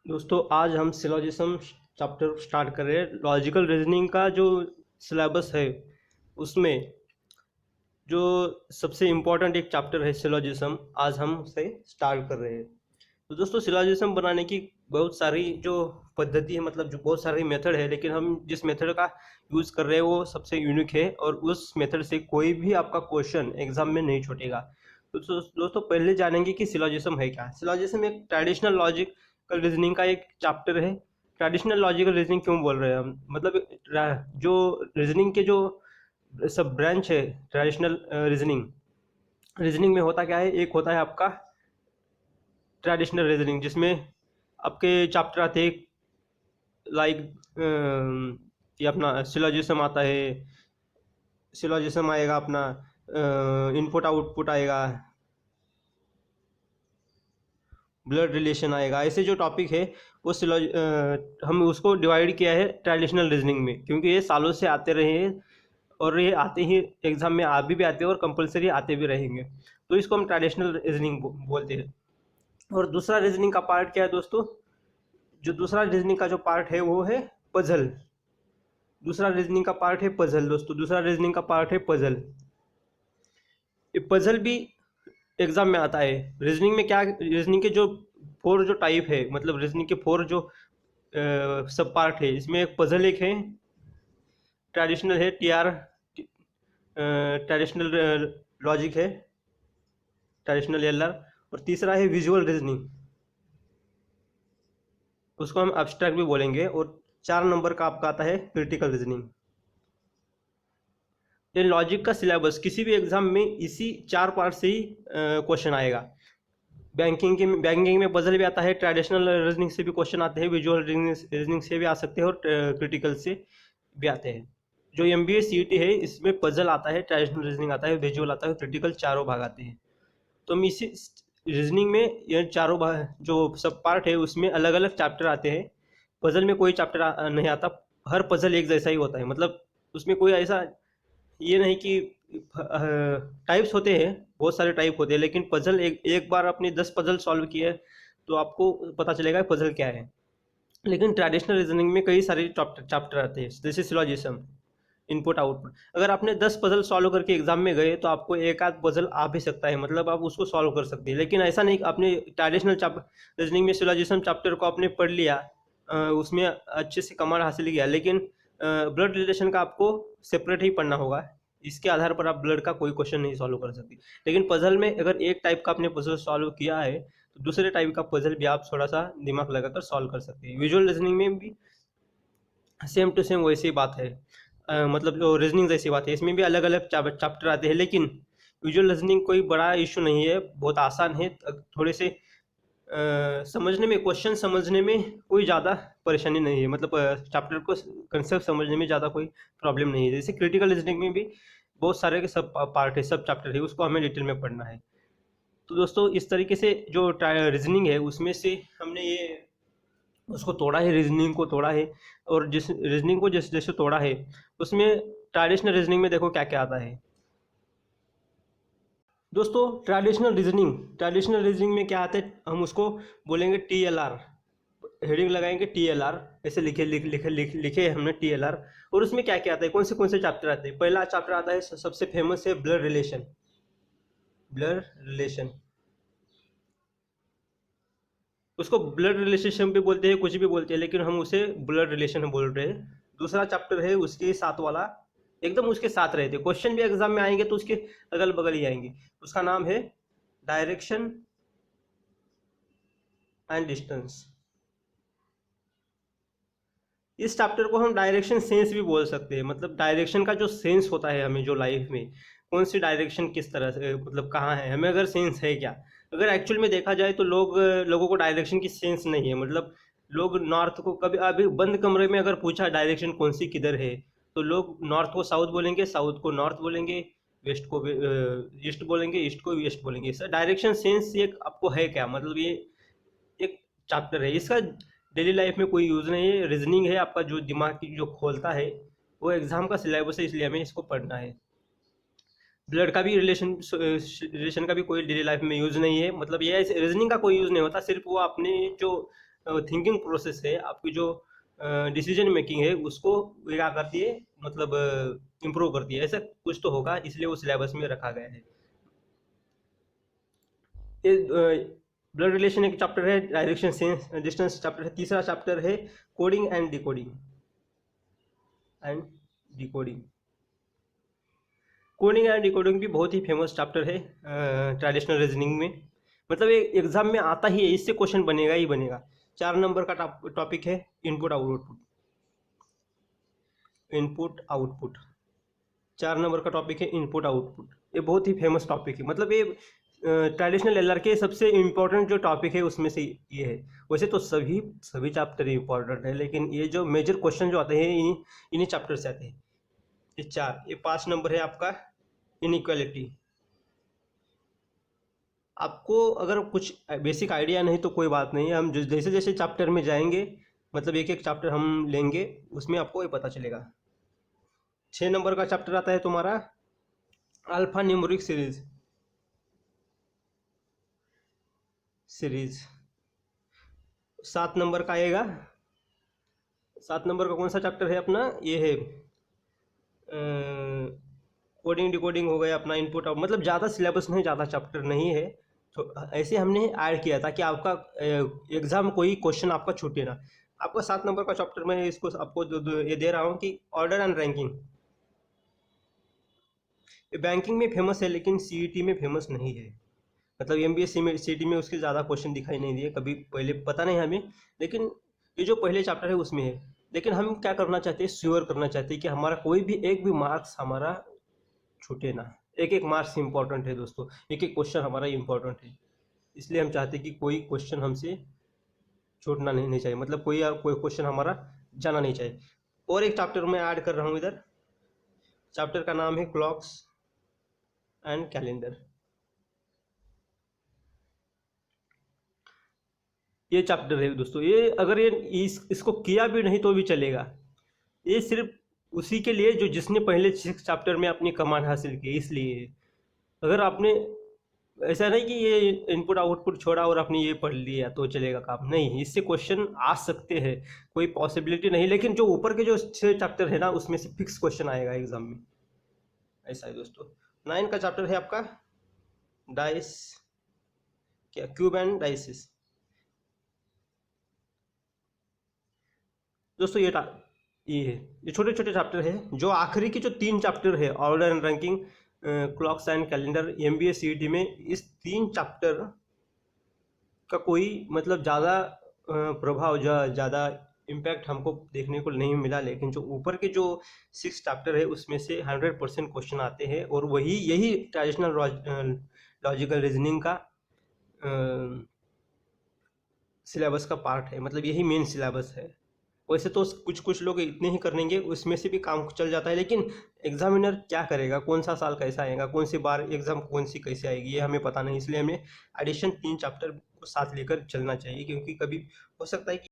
दोस्तों आज हम सिलोजिज्म चैप्टर स्टार्ट कर रहे हैं। लॉजिकल रीजनिंग का जो सिलेबस है उसमें जो सबसे इम्पोर्टेंट एक चैप्टर है सिलोजिज्म, आज हम उसे स्टार्ट कर रहे हैं। तो दोस्तों सिलोजिज्म बनाने की बहुत सारी जो पद्धति है, मतलब जो बहुत सारी मेथड है, लेकिन हम जिस मेथड का यूज़ कर रहे हैं वो सबसे यूनिक है और उस मेथड से कोई भी आपका क्वेश्चन एग्जाम में नहीं छूटेगा। तो दोस्तों पहले जानेंगे कि सिलोजिज्म है क्या। सिलोजिज्म एक ट्रेडिशनल लॉजिकल रीजनिंग का एक चैप्टर है। ट्रेडिशनल लॉजिकल रीजनिंग क्यों बोल रहे हैं हम, मतलब जो रीजनिंग के जो सब ब्रांच है ट्रेडिशनल रीजनिंग, रीजनिंग में होता क्या है, एक होता है आपका ट्रेडिशनल रीजनिंग जिसमें आपके चैप्टर आते हैं लाइक ये अपना सिलोजिज्म आता है, सिलोजिज्म आएगा अपना, इनपुट आउटपुट आएगा, ब्लड रिलेशन आएगा। ऐसे जो टॉपिक है वो हम उसको डिवाइड किया है ट्रेडिशनल रीजनिंग में, क्योंकि ये सालों से आते रहे हैं और ये आते ही एग्जाम में भी आते हैं और कंपलसरी आते भी रहेंगे। तो इसको हम ट्रेडिशनल रीजनिंग बोलते हैं। और दूसरा रीजनिंग का पार्ट क्या है दोस्तों, जो दूसरा रीजनिंग का जो पार्ट है वो है पजल। दूसरा रीजनिंग का पार्ट है पजल दोस्तों, दूसरा रीजनिंग का पार्ट है पजल। ये पजल भी एग्जाम में आता है। रीजनिंग में क्या, रीजनिंग के जो फोर जो टाइप है, मतलब रीजनिंग के फोर जो सब पार्ट है, इसमें एक पजल एक है, ट्रेडिशनल है टी आर, ट्रेडिशनल लॉजिक है, ट्रेडिशनल एल आर, और तीसरा है विजुअल रीजनिंग, उसको हम एब्स्ट्रैक्ट भी बोलेंगे। और 4 नंबर का आपका आता है क्रिटिकल रीजनिंग। ये लॉजिक का सिलेबस किसी भी एग्जाम में इसी 4 पार्ट से ही क्वेश्चन आएगा। बैंकिंग में पजल भी आता है, ट्रेडिशनल रीजनिंग से भी क्वेश्चन आते हैं, विजुअल रीजनिंग से भी आ सकते हैं और क्रिटिकल से भी आते हैं। जो MBA CET है इसमें पजल आता है, ट्रेडिशनल रीजनिंग आता है, विजुअल आता है, क्रिटिकल, चारों भाग आते हैं। तो हम इसी रीजनिंग में ये चारों भाग जो सब पार्ट है उसमें अलग अलग चैप्टर आते हैं। पजल में कोई चैप्टर नहीं आता, हर पजल एक जैसा ही होता है, मतलब उसमें कोई ऐसा ये नहीं कि टाइप्स होते हैं, बहुत सारे टाइप होते हैं, लेकिन पजल एक एक बार अपने 10 पजल सॉल्व किए तो आपको पता चलेगा पजल क्या है। लेकिन ट्रेडिशनल रीजनिंग में कई सारे चैप्टर आते हैं, जैसे सिलोजिज्म, इनपुट आउटपुट। अगर आपने 10 पजल सॉल्व करके एग्जाम में गए तो आपको एक आध पजल आ भी सकता है, मतलब आप उसको सॉल्व कर सकते हैं। लेकिन ऐसा नहीं कि आपने ट्रेडिशनल रीजनिंग में सिलोजिज्म चैप्टर को आपने पढ़ लिया, उसमें अच्छे से कमांड हासिल किया, लेकिन ब्लड रिलेशन का आपको सेपरेट ही पढ़ना होगा। इसके आधार पर आप ब्लड का कोई क्वेश्चन नहीं सॉल्व कर सकते। लेकिन पजल में अगर एक टाइप का आपने पजल सॉल्व किया है तो दूसरे टाइप का पजल भी आप थोड़ा सा दिमाग लगाकर सॉल्व कर सकते हैं। विजुअल रीजनिंग में भी सेम टू सेम वैसी बात है, मतलब जो रीजनिंग जैसी बात है, इसमें भी अलग अलग चैप्टर आते हैं। लेकिन विजुअल रीजनिंग कोई बड़ा इशू नहीं है, बहुत आसान है। थोड़े से समझने में, क्वेश्चन समझने में कोई ज़्यादा परेशानी नहीं है, मतलब चैप्टर को कंसेप्ट समझने में ज़्यादा कोई प्रॉब्लम नहीं है। जैसे क्रिटिकल रीजनिंग में भी बहुत सारे के सब पार्ट है, सब चैप्टर है, उसको हमें डिटेल में पढ़ना है। तो दोस्तों इस तरीके से जो रीजनिंग है उसमें से हमने ये उसको तोड़ा है, रीजनिंग को तोड़ा है। और जिस रीजनिंग को जैसे जैसे तोड़ा है उसमें ट्रेडिशनल रीजनिंग में देखो क्या क्या आता है। दोस्तों ट्रेडिशनल रीजनिंग में क्या आता है, हम उसको बोलेंगे TLR, हेडिंग लगाएंगे TLR, ऐसे लिखे हमने TLR। और उसमें क्या क्या आता है, कौन से चैप्टर आते हैं। पहला चैप्टर आता है, सबसे फेमस है ब्लड रिलेशन। ब्लड रिलेशन, उसको ब्लड रिलेशनशिप भी बोलते हैं, कुछ भी बोलते हैं, लेकिन हम उसे ब्लड रिलेशन बोल रहे हैं। दूसरा चैप्टर है उसके साथ वाला, एकदम उसके साथ रहते, क्वेश्चन भी एग्जाम में आएंगे तो उसके अगल बगल ही आएंगे। उसका नाम है डायरेक्शन एंड डिस्टेंस। इस चैप्टर को हम डायरेक्शन सेंस भी बोल सकते हैं, मतलब डायरेक्शन का जो सेंस होता है हमें जो लाइफ में, कौन सी डायरेक्शन किस तरह से, मतलब कहाँ है, हमें अगर सेंस है क्या। अगर एक्चुअल में देखा जाए तो लोगों को डायरेक्शन की सेंस नहीं है, मतलब लोग नॉर्थ को कभी, अभी बंद कमरे में अगर पूछा डायरेक्शन कौन सी किधर है, तो लोग नॉर्थ को साउथ बोलेंगे, साउथ को नॉर्थ बोलेंगे, वेस्ट को ईस्ट बोलेंगे, ईस्ट को वेस्ट बोलेंगे। सर डायरेक्शन सेंस ये आपको है क्या, मतलब ये एक चैप्टर है, इसका डेली लाइफ में कोई यूज़ नहीं है। रीजनिंग है आपका जो दिमाग की जो खोलता है, वो एग्जाम का सिलेबस है, इसलिए हमें इसको पढ़ना है। ब्लड का भी रिलेशन का भी कोई डेली लाइफ में यूज़ नहीं है, मतलब ये रीजनिंग का कोई यूज़ नहीं होता, सिर्फ वो अपने जो थिंकिंग प्रोसेस है, आपकी जो डिसीजन मेकिंग है, उसको क्या करती है, मतलब इम्प्रूव करती है, ऐसा कुछ तो होगा, इसलिए वो सिलेबस में रखा गया है। ये ब्लड रिलेशन एक चैप्टर है, डायरेक्शन सेंस डिस्टेंस चैप्टर है, तीसरा चैप्टर है coding and decoding. Coding and decoding भी बहुत ही फेमस चैप्टर है ट्रेडिशनल रीजनिंग में, मतलब ये एग्जाम में आता ही है, इससे क्वेश्चन बनेगा ही बनेगा। 4 नंबर का टॉपिक है इनपुट आउटपुट। 4 नंबर का टॉपिक है इनपुट आउटपुट। ये बहुत ही फेमस टॉपिक है, मतलब ये ट्रेडिशनल एलआर के सबसे इम्पोर्टेंट जो टॉपिक है उसमें से ये है। वैसे तो सभी चैप्टर इम्पोर्टेंट है, लेकिन ये जो मेजर क्वेश्चन जो आते हैं इन्हीं चैप्टर से आते हैं। ये 5 नंबर है आपका इनइक्वालिटी। आपको अगर कुछ बेसिक आइडिया नहीं तो कोई बात नहीं, हम जैसे जैसे चैप्टर में जाएंगे, मतलब एक एक चैप्टर हम लेंगे, उसमें आपको ये पता चलेगा। 6 नंबर का चैप्टर आता है तुम्हारा अल्फा न्यूमेरिक सीरीज। 7 नंबर का आएगा, 7 नंबर का कौन सा चैप्टर है अपना, ये है कोडिंग डिकोडिंग हो गया अपना, इनपुट आउट, मतलब ज़्यादा सिलेबस नहीं, ज़्यादा चैप्टर नहीं है, तो ऐसे हमने ऐड किया था कि आपका एग्जाम कोई क्वेश्चन आपका छूटे ना। आपका 7 नंबर का चैप्टर में इसको आपको ये दे रहा हूँ कि ऑर्डर एंड रैंकिंग। ये बैंकिंग में फेमस है, लेकिन सीईटी में फेमस नहीं है, मतलब एमबीए में सीईटी में उसके ज़्यादा क्वेश्चन दिखाई नहीं दिए कभी, पहले पता नहीं हमें, लेकिन ये जो पहले चैप्टर है उसमें है। लेकिन हम क्या करना चाहते हैं, श्योर करना चाहते हैं कि हमारा कोई भी एक भी मार्क्स हमारा छूटे ना। एक एक मार्क्स इंपॉर्टेंट है दोस्तों, एक एक क्वेश्चन हमारा इंपॉर्टेंट है, इसलिए हम चाहते हैं कि कोई क्वेश्चन हमसे छूटना नहीं चाहिए, मतलब कोई क्वेश्चन हमारा जाना नहीं चाहिए। और एक चैप्टर मैं ऐड कर रहा हूँ इधर, चैप्टर का नाम है क्लॉक्स एंड कैलेंडर। ये चैप्टर है दोस्तों, ये अगर इसको किया भी नहीं तो भी चलेगा, ये सिर्फ उसी के लिए जो जिसने पहले 6 चैप्टर में अपनी कमांड हासिल की, इसलिए अगर आपने ऐसा नहीं कि ये इनपुट आउटपुट छोड़ा और आपने ये पढ़ लिया तो चलेगा काम, नहीं, इससे क्वेश्चन आ सकते हैं, कोई पॉसिबिलिटी नहीं, लेकिन जो ऊपर के जो 6 चैप्टर है ना, उसमें से फिक्स क्वेश्चन आएगा एग्जाम में, ऐसा है दोस्तों। 9 का चैप्टर है आपका डाइस, क्या क्यूब एंड डाइसिस। दोस्तों ये छोटे छोटे चैप्टर है, जो आखिरी के जो 3 चैप्टर है order and ranking, clocks and calendar, MBA CET में इस 3 चैप्टर का कोई मतलब ज़्यादा प्रभाव, ज़्यादा इम्पैक्ट हमको देखने को नहीं मिला, लेकिन जो ऊपर के जो 6 चैप्टर है उसमें से 100% क्वेश्चन आते हैं, और यही ट्रेडिशनल लॉजिकल रीजनिंग का सिलेबस का पार्ट है, मतलब यही मेन सिलेबस है। वैसे तो कुछ कुछ लोग इतने ही करेंगे, उसमें से भी काम चल जाता है, लेकिन एग्जामिनर क्या करेगा, कौन सा साल कैसा आएगा, कौन सी बार एग्जाम कौन सी कैसे आएगी, ये हमें पता नहीं, इसलिए हमें एडिशन 3 चैप्टर को साथ लेकर चलना चाहिए, क्योंकि कभी हो सकता है कि